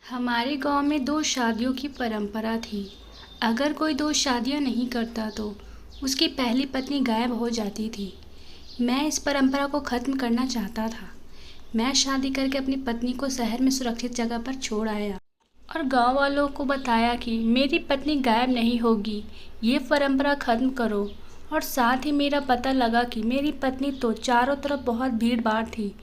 हमारे गांव में दो शादियों की परंपरा थी। अगर कोई दो शादियां नहीं करता तो उसकी पहली पत्नी गायब हो जाती थी। मैं इस परंपरा को ख़त्म करना चाहता था। मैं शादी करके अपनी पत्नी को शहर में सुरक्षित जगह पर छोड़ आया और गांव वालों को बताया कि मेरी पत्नी गायब नहीं होगी, ये परंपरा ख़त्म करो। और साथ ही मेरा पता लगा कि मेरी पत्नी तो चारों तरफ बहुत भीड़ भाड़ थी।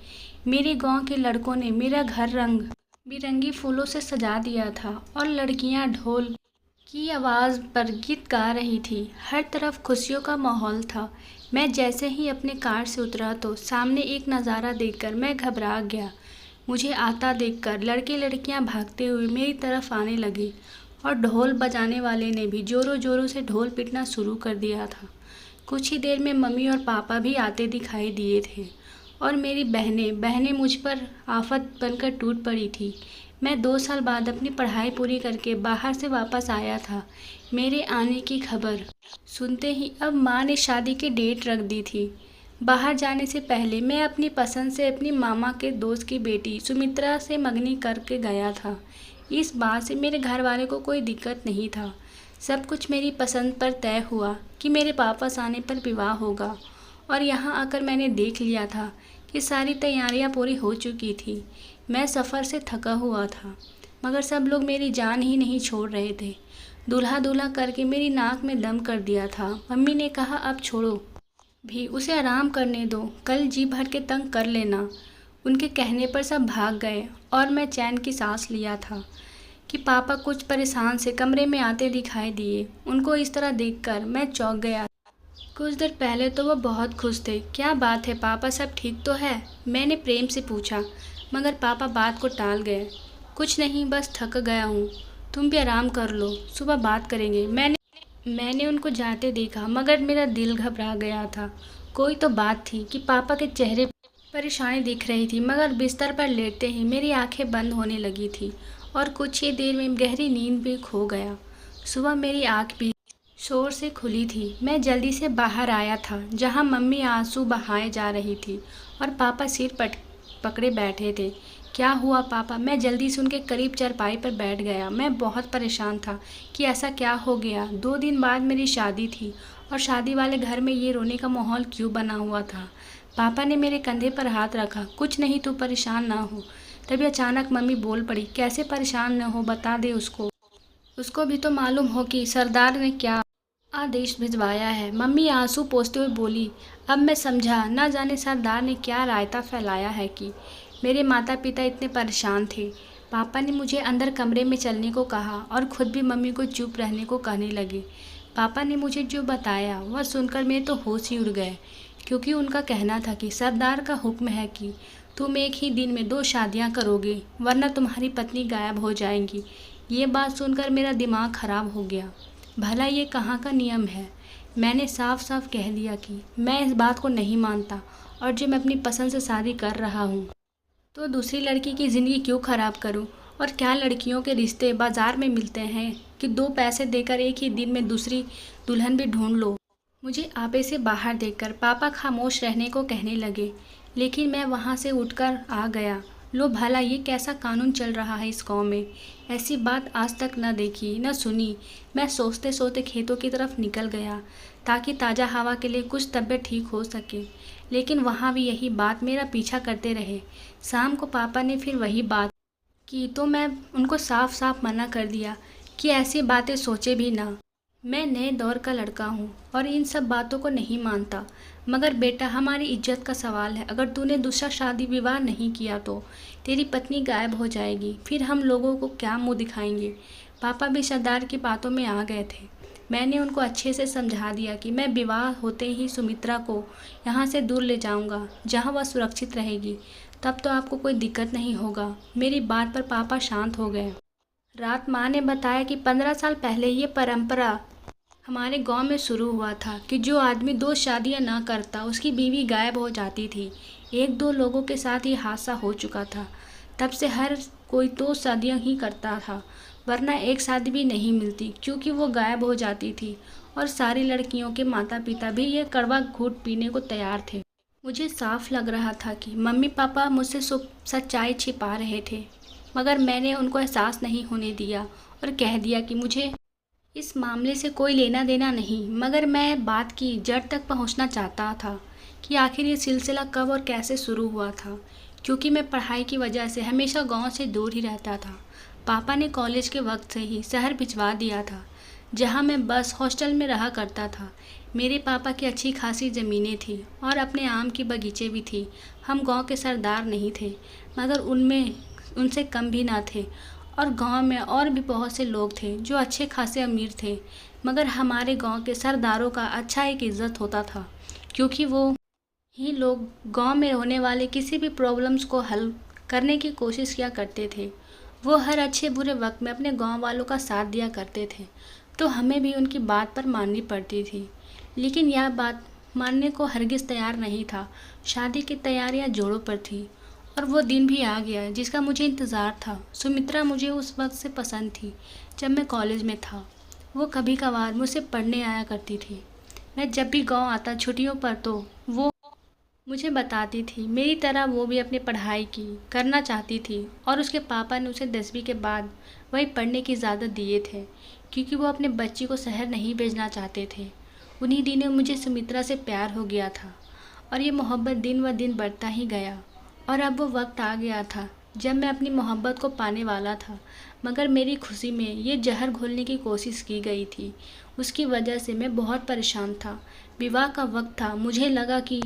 मेरे गांव के लड़कों ने मेरा घर रंग बिरंगी फूलों से सजा दिया था और लड़कियां ढोल की आवाज़ पर गीत गा रही थी। हर तरफ खुशियों का माहौल था। मैं जैसे ही अपने कार से उतरा तो सामने एक नज़ारा देखकर मैं घबरा गया। मुझे आता देखकर लड़के लड़कियां भागते हुए मेरी तरफ आने लगे और ढोल बजाने वाले ने भी ज़ोरों ज़ोरों से ढोल पीटना शुरू कर दिया था। कुछ ही देर में मम्मी और पापा भी आते दिखाई दिए थे और मेरी बहनें बहनें मुझ पर आफत बनकर टूट पड़ी थी। मैं 2 साल बाद अपनी पढ़ाई पूरी करके बाहर से वापस आया था। मेरे आने की खबर सुनते ही अब माँ ने शादी की डेट रख दी थी। बाहर जाने से पहले मैं अपनी पसंद से अपनी मामा के दोस्त की बेटी सुमित्रा से मंगनी करके गया था। इस बात से मेरे घर वाले को कोई दिक्कत नहीं था। सब कुछ मेरी पसंद पर तय हुआ कि मेरे वापस आने पर विवाह होगा। और यहाँ आकर मैंने देख लिया था कि सारी तैयारियाँ पूरी हो चुकी थी। मैं सफ़र से थका हुआ था, मगर सब लोग मेरी जान ही नहीं छोड़ रहे थे। दूल्हा दूल्हा करके मेरी नाक में दम कर दिया था। मम्मी ने कहा अब छोड़ो भी, उसे आराम करने दो, कल जी भर के तंग कर लेना। उनके कहने पर सब भाग गए और मैं चैन की सांस लिया था कि पापा कुछ परेशान से कमरे में आते दिखाई दिए। उनको इस तरह देखकर मैं चौंक गया। कुछ देर पहले तो वो बहुत खुश थे। क्या बात है पापा, सब ठीक तो है? मैंने प्रेम से पूछा, मगर पापा बात को टाल गए। कुछ नहीं, बस थक गया हूँ, तुम भी आराम कर लो, सुबह बात करेंगे। मैंने उनको जाते देखा, मगर मेरा दिल घबरा गया था। कोई तो बात थी कि पापा के चेहरे परेशानी दिख रही थी, मगर बिस्तर पर लेटते ही मेरी आंखें बंद होने लगी थी और कुछ ही देर में गहरी नींद भी खो गया। सुबह मेरी आँख भी शोर से खुली थी। मैं जल्दी से बाहर आया था, जहाँ मम्मी आंसू बहाए जा रही थी और पापा सिर पकड़े बैठे थे। क्या हुआ पापा? मैं जल्दी से उनके करीब चारपाई पर बैठ गया। मैं बहुत परेशान था कि ऐसा क्या हो गया। 2 दिन बाद मेरी शादी थी और शादी वाले घर में ये रोने का माहौल क्यों बना हुआ था? पापा ने मेरे कंधे पर हाथ रखा। कुछ नहीं, तू परेशान ना हो। तभी अचानक मम्मी बोल पड़ी, कैसे परेशान न हो, बता दे उसको। उसको भी तो मालूम हो कि सरदार ने क्या आदेश भिजवाया है। मम्मी आंसू पोंछते हुए बोली, अब मैं समझा, न जाने सरदार ने क्या रायता फैलाया है कि मेरे माता पिता इतने परेशान थे। पापा ने मुझे अंदर कमरे में चलने को कहा और खुद भी मम्मी को चुप रहने को कहने लगे। पापा ने मुझे जो बताया वह सुनकर मेरे तो होश ही उड़ गए, क्योंकि उनका कहना था कि सरदार का हुक्म है कि तुम एक ही दिन में 2 शादियां करोगे, वरना तुम्हारी पत्नी गायब हो जाएगी। ये बात सुनकर मेरा दिमाग खराब हो गया। भला ये कहाँ का नियम है? मैंने साफ साफ कह दिया कि मैं इस बात को नहीं मानता और जो मैं अपनी पसंद से शादी कर रहा हूँ तो दूसरी लड़की की ज़िंदगी क्यों ख़राब करूँ। और क्या लड़कियों के रिश्ते बाज़ार में मिलते हैं कि 2 पैसे देकर एक ही दिन में दूसरी दुल्हन भी ढूंढ लो। मुझे आपे से बाहर देखकर पापा खामोश रहने को कहने लगे, लेकिन मैं वहाँ से उठकर आ गया। लो भला ये कैसा कानून चल रहा है इस गाँव में? ऐसी बात आज तक न देखी न सुनी। मैं सोचते सोचते खेतों की तरफ निकल गया ताकि ताज़ा हवा के लिए कुछ तबीयत ठीक हो सके, लेकिन वहाँ भी यही बात मेरा पीछा करते रहे। शाम को पापा ने फिर वही बात की तो मैं उनको साफ साफ मना कर दिया कि ऐसी बातें सोचे भी ना। मैं नए दौर का लड़का हूँ और इन सब बातों को नहीं मानता। मगर बेटा, हमारी इज्जत का सवाल है। अगर तूने दूसरा शादी विवाह नहीं किया तो तेरी पत्नी गायब हो जाएगी, फिर हम लोगों को क्या मुंह दिखाएंगे। पापा भी सरदार की बातों में आ गए थे। मैंने उनको अच्छे से समझा दिया कि मैं विवाह होते ही सुमित्रा को यहाँ से दूर ले जाऊँगा, जहाँ वह सुरक्षित रहेगी। तब तो आपको कोई दिक्कत नहीं होगा। मेरी बात पर पापा शांत हो गए। रात माँ ने बताया कि 15 साल पहले ये परंपरा हमारे गांव में शुरू हुआ था कि जो आदमी 2 शादियां ना करता उसकी बीवी गायब हो जाती थी। 1-2 लोगों के साथ ये हादसा हो चुका था। तब से हर कोई 2 शादियां ही करता था, वरना एक शादी भी नहीं मिलती, क्योंकि वो गायब हो जाती थी। और सारी लड़कियों के माता पिता भी ये कड़वा घूंट पीने को तैयार थे। मुझे साफ लग रहा था कि मम्मी पापा मुझसे सच्चाई छिपा रहे थे। मगर मैंने उनको एहसास नहीं होने दिया और कह दिया कि मुझे इस मामले से कोई लेना देना नहीं। मगर मैं बात की जड़ तक पहुंचना चाहता था कि आखिर ये सिलसिला कब और कैसे शुरू हुआ था, क्योंकि मैं पढ़ाई की वजह से हमेशा गांव से दूर ही रहता था। पापा ने कॉलेज के वक्त से ही शहर भिजवा दिया था, जहां मैं बस हॉस्टल में रहा करता था। मेरे पापा की अच्छी खासी ज़मीनें थी और अपने आम की बगीचे भी थी। हम गांव के सरदार नहीं थे, मगर उनमें उनसे कम भी ना थे। और गांव में और भी बहुत से लोग थे जो अच्छे खासे अमीर थे, मगर हमारे गांव के सरदारों का अच्छा एक इज्जत होता था, क्योंकि वो ही लोग गांव में होने वाले किसी भी प्रॉब्लम्स को हल करने की कोशिश किया करते थे। वो हर अच्छे बुरे वक्त में अपने गांव वालों का साथ दिया करते थे, तो हमें भी उनकी बात पर माननी पड़ती थी। लेकिन यह बात मानने को हरगिज़ तैयार नहीं था। शादी की तैयारियां जोरों पर थी और वो दिन भी आ गया जिसका मुझे इंतज़ार था। सुमित्रा मुझे उस वक्त से पसंद थी जब मैं कॉलेज में था। वो कभी कभार मुझसे पढ़ने आया करती थी। मैं जब भी गांव आता छुट्टियों पर तो वो मुझे बताती थी मेरी तरह वो भी अपनी पढ़ाई की करना चाहती थी, और उसके पापा ने उसे 10वीं के बाद वही पढ़ने की इजाज़त दिए थे, क्योंकि वो अपने बच्ची को शहर नहीं भेजना चाहते थे। उन्हीं दिनों मुझे सुमित्रा से प्यार हो गया था और ये मोहब्बत दिन व दिन बढ़ता ही गया। और अब वो वक्त आ गया था जब मैं अपनी मोहब्बत को पाने वाला था, मगर मेरी खुशी में ये जहर घोलने की कोशिश की गई थी। उसकी वजह से मैं बहुत परेशान था। विवाह का वक्त था। मुझे लगा कि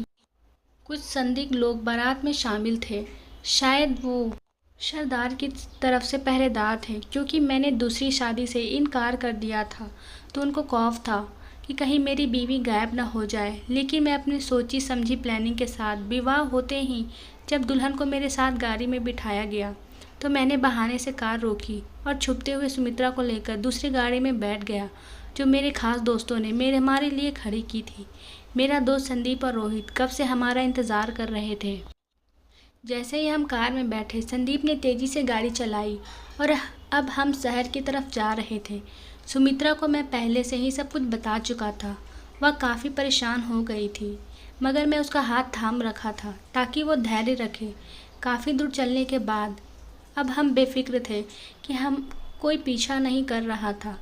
कुछ संदिग्ध लोग बारात में शामिल थे। शायद वो सरदार की तरफ से पहरेदार थे, क्योंकि मैंने दूसरी शादी से इनकार कर दिया था, तो उनको खौफ था कि कहीं मेरी बीवी गायब न हो जाए। लेकिन मैं अपनी सोची समझी प्लानिंग के साथ विवाह होते ही जब दुल्हन को मेरे साथ गाड़ी में बिठाया गया, तो मैंने बहाने से कार रोकी और छुपते हुए सुमित्रा को लेकर दूसरी गाड़ी में बैठ गया, जो मेरे खास दोस्तों ने हमारे लिए खड़ी की थी। मेरा दोस्त संदीप और रोहित कब से हमारा इंतज़ार कर रहे थे। जैसे ही हम कार में बैठे, संदीप ने तेज़ी से गाड़ी चलाई और अब हम शहर की तरफ जा रहे थे। सुमित्रा को मैं पहले से ही सब कुछ बता चुका था। वह काफ़ी परेशान हो गई थी, मगर मैं उसका हाथ थाम रखा था ताकि वो धैर्य रखे। काफ़ी दूर चलने के बाद अब हम बेफिक्र थे कि हम कोई पीछा नहीं कर रहा था।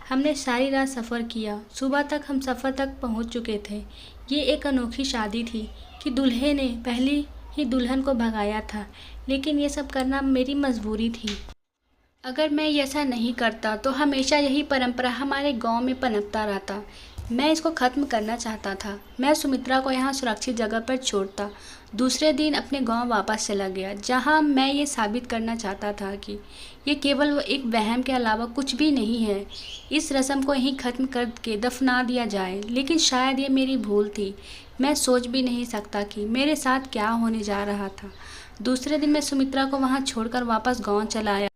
हमने सारी रात सफ़र किया। सुबह तक हम सफ़र तक पहुंच चुके थे। ये एक अनोखी शादी थी कि दूल्हे ने पहले ही दुल्हन को भगाया था, लेकिन ये सब करना मेरी मजबूरी थी। अगर मैं ऐसा नहीं करता तो हमेशा यही परंपरा हमारे गांव में पनपता रहता। मैं इसको ख़त्म करना चाहता था। मैं सुमित्रा को यहाँ सुरक्षित जगह पर छोड़ता। दूसरे दिन अपने गांव वापस चला गया, जहाँ मैं ये साबित करना चाहता था कि ये केवल एक वहम के अलावा कुछ भी नहीं है। इस रस्म को यहीं ख़त्म करके दफना दिया जाए। लेकिन शायद ये मेरी भूल थी। मैं सोच भी नहीं सकता कि मेरे साथ क्या होने जा रहा था। दूसरे दिन मैं सुमित्रा को वहाँ छोड़कर वापस गाँव चला आया,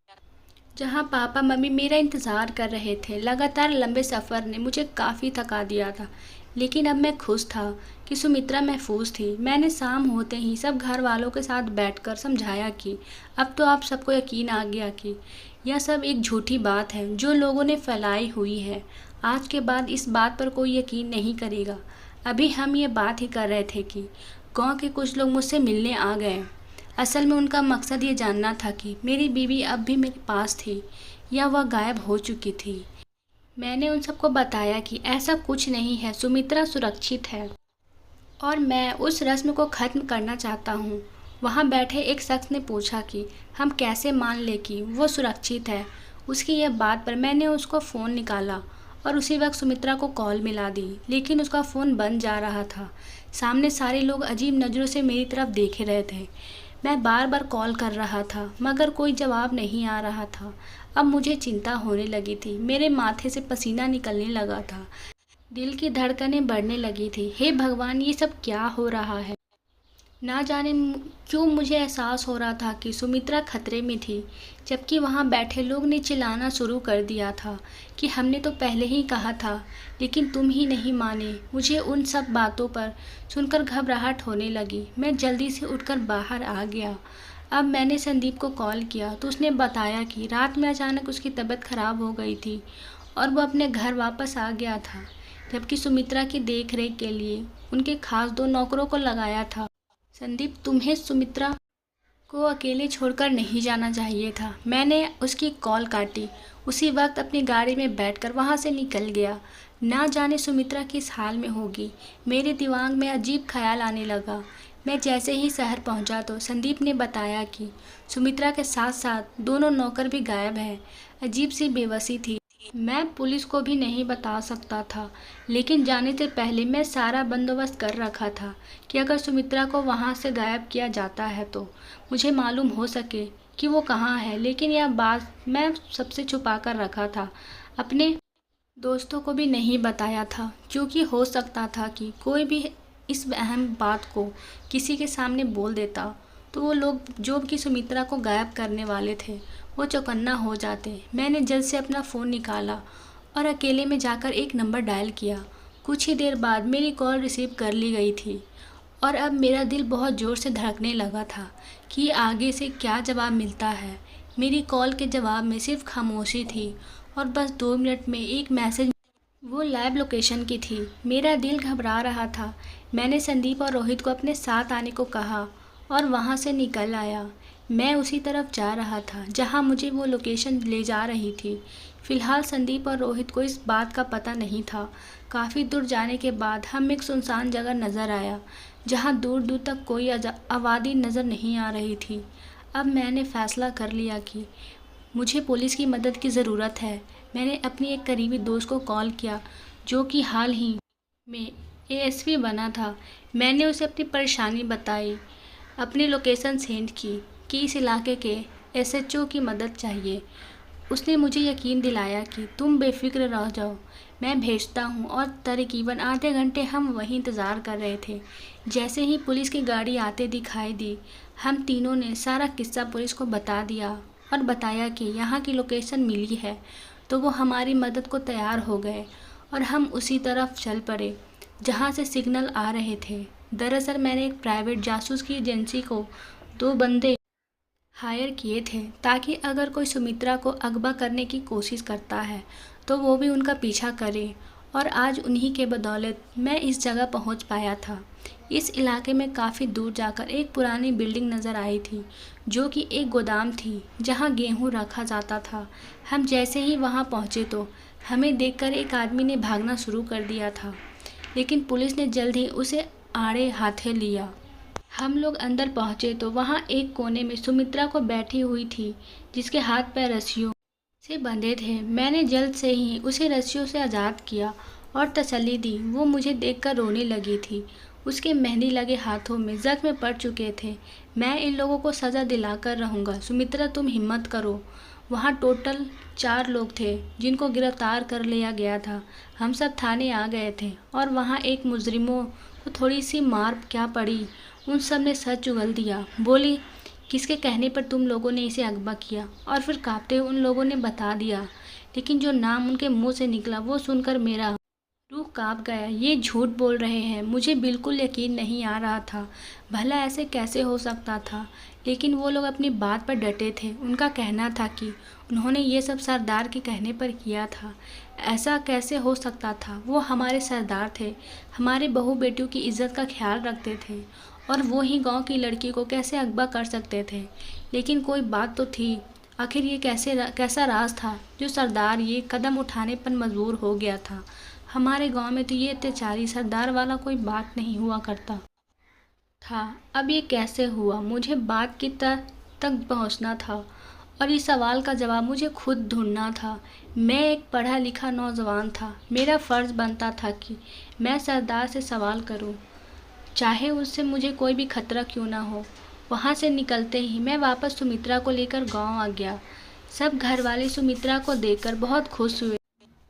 जहाँ पापा मम्मी मेरा इंतज़ार कर रहे थे। लगातार लंबे सफ़र ने मुझे काफ़ी थका दिया था, लेकिन अब मैं खुश था कि सुमित्रा महफूज थी। मैंने शाम होते ही सब घर वालों के साथ बैठकर समझाया कि अब तो आप सबको यकीन आ गया कि यह सब एक झूठी बात है जो लोगों ने फैलाई हुई है। आज के बाद इस बात पर कोई यकीन नहीं करेगा। अभी हम ये बात ही कर रहे थे कि गाँव के कुछ लोग मुझसे मिलने आ गए। असल में उनका मकसद ये जानना था कि मेरी बीवी अब भी मेरे पास थी या वह गायब हो चुकी थी। मैंने उन सबको बताया कि ऐसा कुछ नहीं है, सुमित्रा सुरक्षित है और मैं उस रस्म को ख़त्म करना चाहता हूँ। वहाँ बैठे एक शख्स ने पूछा कि हम कैसे मान लें कि वो सुरक्षित है। उसकी यह बात पर मैंने उसको फ़ोन निकाला और उसी वक्त सुमित्रा को कॉल मिला दी, लेकिन उसका फ़ोन बंद जा रहा था। सामने सारे लोग अजीब नज़रों से मेरी तरफ देख रहे थे। मैं बार बार कॉल कर रहा था, मगर कोई जवाब नहीं आ रहा था। अब मुझे चिंता होने लगी थी। मेरे माथे से पसीना निकलने लगा था। दिल की धड़कनें बढ़ने लगी थी। हे भगवान, ये सब क्या हो रहा है। ना जाने क्यों मुझे एहसास हो रहा था कि सुमित्रा खतरे में थी, जबकि वहाँ बैठे लोग ने चिल्लाना शुरू कर दिया था कि हमने तो पहले ही कहा था, लेकिन तुम ही नहीं माने। मुझे उन सब बातों पर सुनकर घबराहट होने लगी। मैं जल्दी से उठकर बाहर आ गया। अब मैंने संदीप को कॉल किया तो उसने बताया कि रात में अचानक उसकी तबीयत खराब हो गई थी और वह अपने घर वापस आ गया था, जबकि सुमित्रा की देख रेख के लिए उनके खास 2 नौकरों को लगाया था। संदीप, तुम्हें सुमित्रा को अकेले छोड़कर नहीं जाना चाहिए था। मैंने उसकी कॉल काटी, उसी वक्त अपनी गाड़ी में बैठकर वहाँ से निकल गया। ना जाने सुमित्रा किस हाल में होगी। मेरे दिमाग में अजीब ख्याल आने लगा। मैं जैसे ही शहर पहुँचा तो संदीप ने बताया कि सुमित्रा के साथ साथ दोनों नौकर भी गायब हैं। अजीब सी बेबसी थी। मैं पुलिस को भी नहीं बता सकता था, लेकिन जाने से पहले मैं सारा बंदोबस्त कर रखा था कि अगर सुमित्रा को वहाँ से गायब किया जाता है तो मुझे मालूम हो सके कि वो कहाँ है। लेकिन यह बात मैं सबसे छुपा कर रखा था, अपने दोस्तों को भी नहीं बताया था, क्योंकि हो सकता था कि कोई भी इस अहम बात को किसी के सामने बोल देता तो वो लोग जो कि सुमित्रा को गायब करने वाले थे वो चौकन्ना हो जाते। मैंने जल्द से अपना फ़ोन निकाला और अकेले में जाकर एक नंबर डायल किया। कुछ ही देर बाद मेरी कॉल रिसीव कर ली गई थी और अब मेरा दिल बहुत ज़ोर से धड़कने लगा था कि आगे से क्या जवाब मिलता है। मेरी कॉल के जवाब में सिर्फ खामोशी थी और बस 2 मिनट में एक मैसेज, वो लाइव लोकेशन की थी। मेरा दिल घबरा रहा था। मैंने संदीप और रोहित को अपने साथ आने को कहा और वहाँ से निकल आया। मैं उसी तरफ जा रहा था जहाँ मुझे वो लोकेशन ले जा रही थी। फिलहाल संदीप और रोहित को इस बात का पता नहीं था। काफ़ी दूर जाने के बाद हम एक सुनसान जगह नज़र आया जहाँ दूर दूर तक कोई आबादी नज़र नहीं आ रही थी। अब मैंने फ़ैसला कर लिया कि मुझे पुलिस की मदद की ज़रूरत है। मैंने अपनी एक करीबी दोस्त को कॉल किया जो कि हाल ही में एएसपी बना था। मैंने उसे अपनी परेशानी बताई, अपनी लोकेशन सेंड की कि इस इलाके के एसएचओ की मदद चाहिए। उसने मुझे यकीन दिलाया कि तुम बेफिक्र रह जाओ, मैं भेजता हूँ। और तकरीबन आधे घंटे हम वहीं इंतज़ार कर रहे थे। जैसे ही पुलिस की गाड़ी आते दिखाई दी, हम तीनों ने सारा किस्सा पुलिस को बता दिया और बताया कि यहाँ की लोकेशन मिली है। तो वो हमारी मदद को तैयार हो गए और हम उसी तरफ चल पड़े जहाँ से सिग्नल आ रहे थे। दरअसल मैंने एक प्राइवेट जासूस की एजेंसी को 2 बंदे हायर किए थे ताकि अगर कोई सुमित्रा को अगवा करने की कोशिश करता है तो वो भी उनका पीछा करे। और आज उन्हीं के बदौलत मैं इस जगह पहुंच पाया था। इस इलाके में काफ़ी दूर जाकर एक पुरानी बिल्डिंग नज़र आई थी जो कि एक गोदाम थी जहां गेहूं रखा जाता था। हम जैसे ही वहां पहुंचे तो हमें देखकर एक आदमी ने भागना शुरू कर दिया था, लेकिन पुलिस ने जल्द ही उसे आड़े हाथे लिया। हम लोग अंदर पहुंचे तो वहां एक कोने में सुमित्रा को बैठी हुई थी जिसके हाथ पैर रस्सियों से बंधे थे। मैंने जल्द से ही उसे रस्सियों से आज़ाद किया और तसल्ली दी। वो मुझे देखकर रोने लगी थी। उसके मेहंदी लगे हाथों में जख्म पड़ चुके थे। मैं इन लोगों को सज़ा दिलाकर रहूँगा। सुमित्रा तुम हिम्मत करो। वहाँ टोटल 4 लोग थे जिनको गिरफ्तार कर लिया गया था। हम सब थाने आ गए थे और वहाँ एक मुजरिमों को थोड़ी सी मार क्या पड़ी। उन सब ने सच उगल दिया। बोली किसके कहने पर तुम लोगों ने इसे अगवा किया? और फिर कांपते हुए उन लोगों ने बता दिया, लेकिन जो नाम उनके मुंह से निकला वो सुनकर मेरा रूह कांप गया। ये झूठ बोल रहे हैं। मुझे बिल्कुल यकीन नहीं आ रहा था। भला ऐसे कैसे हो सकता था? लेकिन वो लोग अपनी बात पर डटे थे। उनका कहना था कि उन्होंने ये सब सरदार के कहने पर किया था। ऐसा कैसे हो सकता था? वो हमारे सरदार थे, हमारे बहू बेटियों की इज्जत का ख्याल रखते थे और वो ही गांव की लड़की को कैसे अगवा कर सकते थे? लेकिन कोई बात तो थी। आखिर ये कैसा राज था जो सरदार ये कदम उठाने पर मजबूर हो गया था? हमारे गांव में तो ये अत्याचारी सरदार वाला कोई बात नहीं हुआ करता था। अब ये कैसे हुआ? मुझे बात की तह तक पहुंचना था और इस सवाल का जवाब मुझे खुद ढूंढना था। मैं एक पढ़ा लिखा नौजवान था। मेरा फ़र्ज़ बनता था कि मैं सरदार से सवाल करूं, चाहे उससे मुझे कोई भी खतरा क्यों ना हो। वहाँ से निकलते ही मैं वापस सुमित्रा को लेकर गांव आ गया। सब घर वाले सुमित्रा को देखकर बहुत खुश हुए,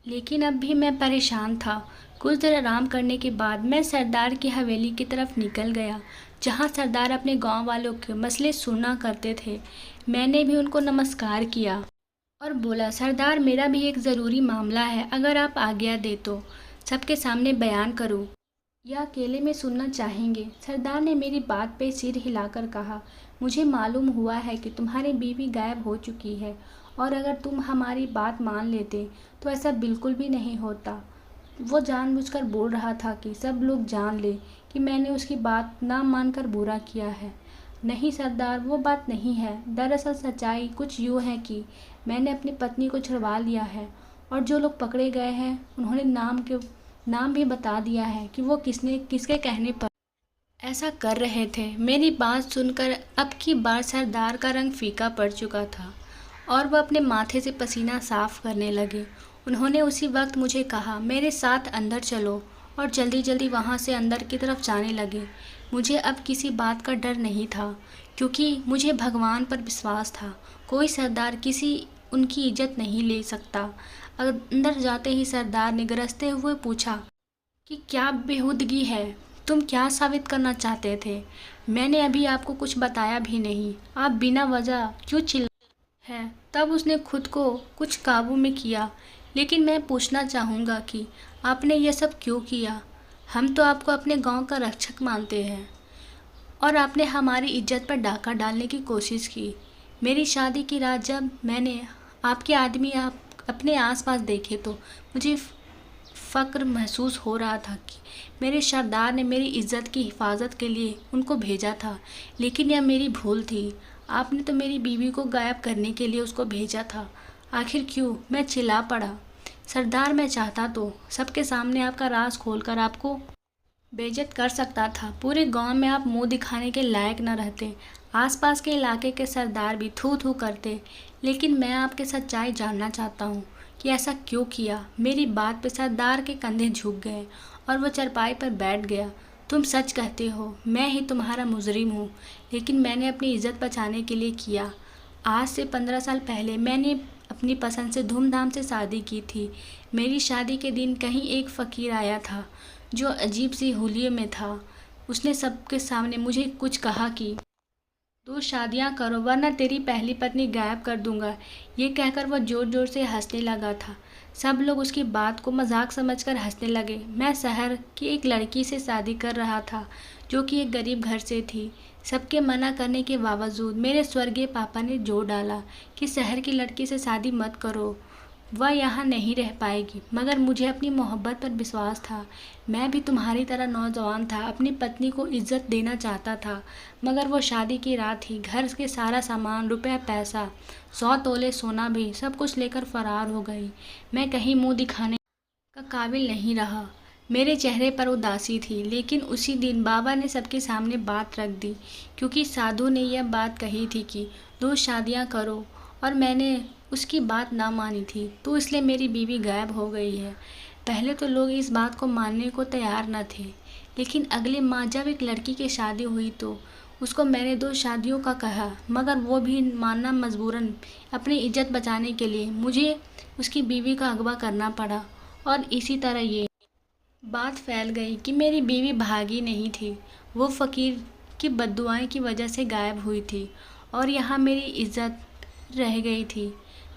लेकिन अब भी मैं परेशान था। कुछ देर आराम करने के बाद मैं सरदार की हवेली की तरफ निकल गया जहाँ सरदार अपने गांव वालों के मसले सुना करते थे। मैंने भी उनको नमस्कार किया और बोला, सरदार मेरा भी एक ज़रूरी मामला है, अगर आप आज्ञा दे तो सबके सामने बयान करूं या अकेले में सुनना चाहेंगे? सरदार ने मेरी बात पे सिर हिलाकर कहा, मुझे मालूम हुआ है कि तुम्हारी बीवी गायब हो चुकी है और अगर तुम हमारी बात मान लेते तो ऐसा बिल्कुल भी नहीं होता। वो जानबूझकर बोल रहा था कि सब लोग जान ले कि मैंने उसकी बात ना मानकर बुरा किया है। नहीं सरदार, वो बात नहीं है। दरअसल सच्चाई कुछ यूँ है कि मैंने अपनी पत्नी को छुड़वा लिया है और जो लोग पकड़े गए हैं उन्होंने नाम भी बता दिया है कि वो किसके कहने पर ऐसा कर रहे थे। मेरी बात सुनकर अब की बार सरदार का रंग फीका पड़ चुका था और वह अपने माथे से पसीना साफ करने लगे। उन्होंने उसी वक्त मुझे कहा, मेरे साथ अंदर चलो, और जल्दी जल्दी वहाँ से अंदर की तरफ जाने लगे। मुझे अब किसी बात का डर नहीं था क्योंकि मुझे भगवान पर विश्वास था। कोई सरदार किसी उनकी इज्जत नहीं ले सकता। अंदर जाते ही सरदार ने गरजते हुए पूछा कि क्या बेहूदगी है, तुम क्या साबित करना चाहते थे? मैंने अभी आपको कुछ बताया भी नहीं, आप बिना वजह क्यों चिल्ला है? तब उसने खुद को कुछ काबू में किया। लेकिन मैं पूछना चाहूँगा कि आपने ये सब क्यों किया? हम तो आपको अपने गांव का रक्षक मानते हैं और आपने हमारी इज्जत पर डाका डालने की कोशिश की। मेरी शादी की रात जब मैंने आपके आदमी आप अपने आसपास देखे तो मुझे फ़क्र महसूस हो रहा था कि मेरे सरदार ने मेरी इज्जत की हिफाजत के लिए उनको भेजा था। लेकिन यह मेरी भूल थी। आपने तो मेरी बीवी को गायब करने के लिए उसको भेजा था। आखिर क्यों? मैं चिल्ला पड़ा। सरदार, मैं चाहता तो सबके सामने आपका राज खोलकर आपको बेइज्जत कर सकता था। पूरे गांव में आप मुंह दिखाने के लायक न रहते। आसपास के इलाके के सरदार भी थू थू करते। लेकिन मैं आपके सच्चाई जानना चाहता हूँ कि ऐसा क्यों किया। मेरी बात पे सरदार के कंधे झुक गए और वह चारपाई पर बैठ गया। तुम सच कहते हो, मैं ही तुम्हारा मुजरिम हूँ, लेकिन मैंने अपनी इज्जत बचाने के लिए किया। आज से 15 साल पहले मैंने अपनी पसंद से धूमधाम से शादी की थी। मेरी शादी के दिन कहीं एक फ़कीर आया था जो अजीब सी हुलिये में था। उसने सबके सामने मुझे कुछ कहा कि 2 शादियां करो वरना तेरी पहली पत्नी गायब कर दूंगा। ये कहकर वह जोर जोर से हंसने लगा था। सब लोग उसकी बात को मजाक समझकर हंसने लगे। मैं शहर की एक लड़की से शादी कर रहा था जो कि एक गरीब घर से थी। सबके मना करने के बावजूद मेरे स्वर्गीय पापा ने जोर डाला कि शहर की लड़की से शादी मत करो, वह यहाँ नहीं रह पाएगी। मगर मुझे अपनी मोहब्बत पर विश्वास था। मैं भी तुम्हारी तरह नौजवान था, अपनी पत्नी को इज्जत देना चाहता था। मगर वो शादी की रात ही घर के सारा सामान, रुपया पैसा, 100 तोले सोना भी सब कुछ लेकर फरार हो गई। मैं कहीं मुंह दिखाने का काबिल नहीं रहा। मेरे चेहरे पर उदासी थी। लेकिन उसी दिन बाबा ने सबके सामने बात रख दी क्योंकि साधु ने यह बात कही थी कि 2 शादियां करो और मैंने उसकी बात ना मानी थी, तो इसलिए मेरी बीवी गायब हो गई है। पहले तो लोग इस बात को मानने को तैयार न थे, लेकिन अगले माह जब एक लड़की की शादी हुई तो उसको मैंने 2 शादियों का कहा, मगर वो भी मानना मजबूरन। अपनी इज्जत बचाने के लिए मुझे उसकी बीवी का अगवा करना पड़ा और इसी तरह ये बात फैल गई कि मेरी बीवी भागी नहीं थी, वो फ़कीर की बद्दुआएं की वजह से गायब हुई थी और यहाँ मेरी इज्जत रह गई थी।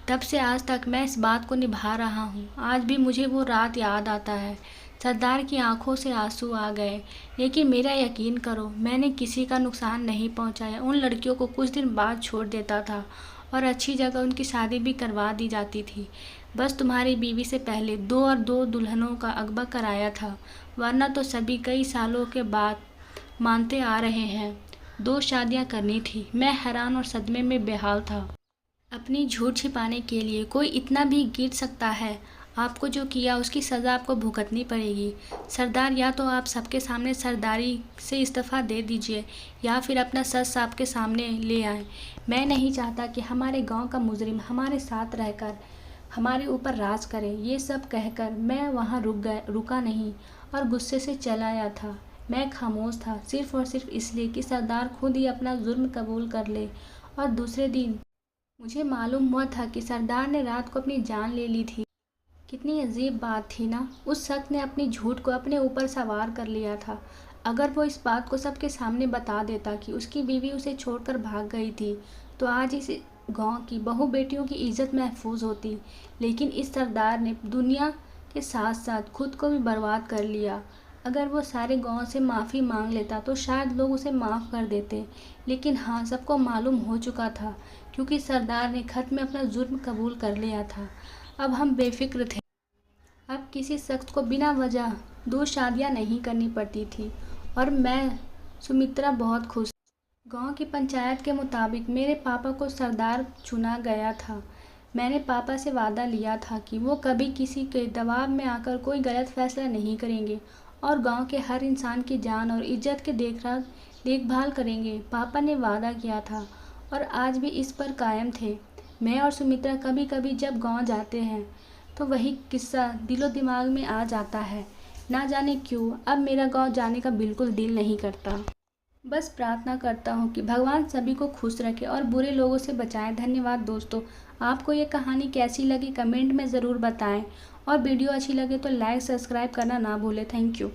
तब से आज तक मैं इस बात को निभा रहा हूँ। आज भी मुझे वो रात याद आता है। सरदार की आंखों से आंसू आ गए। लेकिन मेरा यकीन करो, मैंने किसी का नुकसान नहीं पहुँचाया। उन लड़कियों को कुछ दिन बाद छोड़ देता था और अच्छी जगह उनकी शादी भी करवा दी जाती थी। बस तुम्हारी बीवी से पहले 2 और 2 दुल्हनों का अगवा कराया था, वरना तो सभी कई सालों के बाद मानते आ रहे हैं 2 शादियां करनी थी। मैं हैरान और सदमे में बेहाल था। अपनी झूठ छिपाने के लिए कोई इतना भी गिर सकता है? आपको जो किया उसकी सज़ा आपको भुगतनी पड़ेगी। सरदार, या तो आप सबके सामने सरदारी से इस्तीफ़ा दे दीजिए या फिर अपना सच सबके सामने ले आएं। मैं नहीं चाहता कि हमारे गांव का मुजरिम हमारे साथ रहकर हमारे ऊपर राज करे। ये सब कहकर मैं वहाँ रुका नहीं और गुस्से से चला आया था। मैं खामोश था सिर्फ और सिर्फ इसलिए कि सरदार खुद ही अपना जुर्म कबूल कर ले। और दूसरे दिन मुझे मालूम हुआ था कि सरदार ने रात को अपनी जान ले ली थी। कितनी अजीब बात थी ना। उस शख्स ने अपनी झूठ को अपने ऊपर सवार कर लिया था। अगर वो इस बात को सबके सामने बता देता कि उसकी बीवी उसे छोड़कर भाग गई थी तो आज इस गांव की बहू बेटियों की इज्जत महफूज होती। लेकिन इस सरदार ने दुनिया के साथ साथ खुद को भी बर्बाद कर लिया। अगर वो सारे गांव से माफ़ी मांग लेता तो शायद लोग उसे माफ़ कर देते। लेकिन हाँ, सबको मालूम हो चुका था क्योंकि सरदार ने खत में अपना जुर्म कबूल कर लिया था। अब हम बेफिक्र थे। अब किसी शख्स को बिना वजह 2 शादियां नहीं करनी पड़ती थी और मैं सुमित्रा बहुत खुश। गांव की पंचायत के मुताबिक मेरे पापा को सरदार चुना गया था। मैंने पापा से वादा लिया था कि वो कभी किसी के दबाव में आकर कोई गलत फैसला नहीं करेंगे और गांव के हर इंसान की जान और इज्जत के देखभाल करेंगे। पापा ने वादा किया था और आज भी इस पर कायम थे। मैं और सुमित्रा कभी कभी जब गांव जाते हैं तो वही किस्सा दिलो दिमाग में आ जाता है। ना जाने क्यों अब मेरा गांव जाने का बिल्कुल दिल नहीं करता। बस प्रार्थना करता हूँ कि भगवान सभी को खुश रखे और बुरे लोगों से बचाएं। धन्यवाद दोस्तों। आपको ये कहानी कैसी लगी कमेंट में ज़रूर बताएं और वीडियो अच्छी लगे तो लाइक सब्सक्राइब करना ना भूलें। Thank you.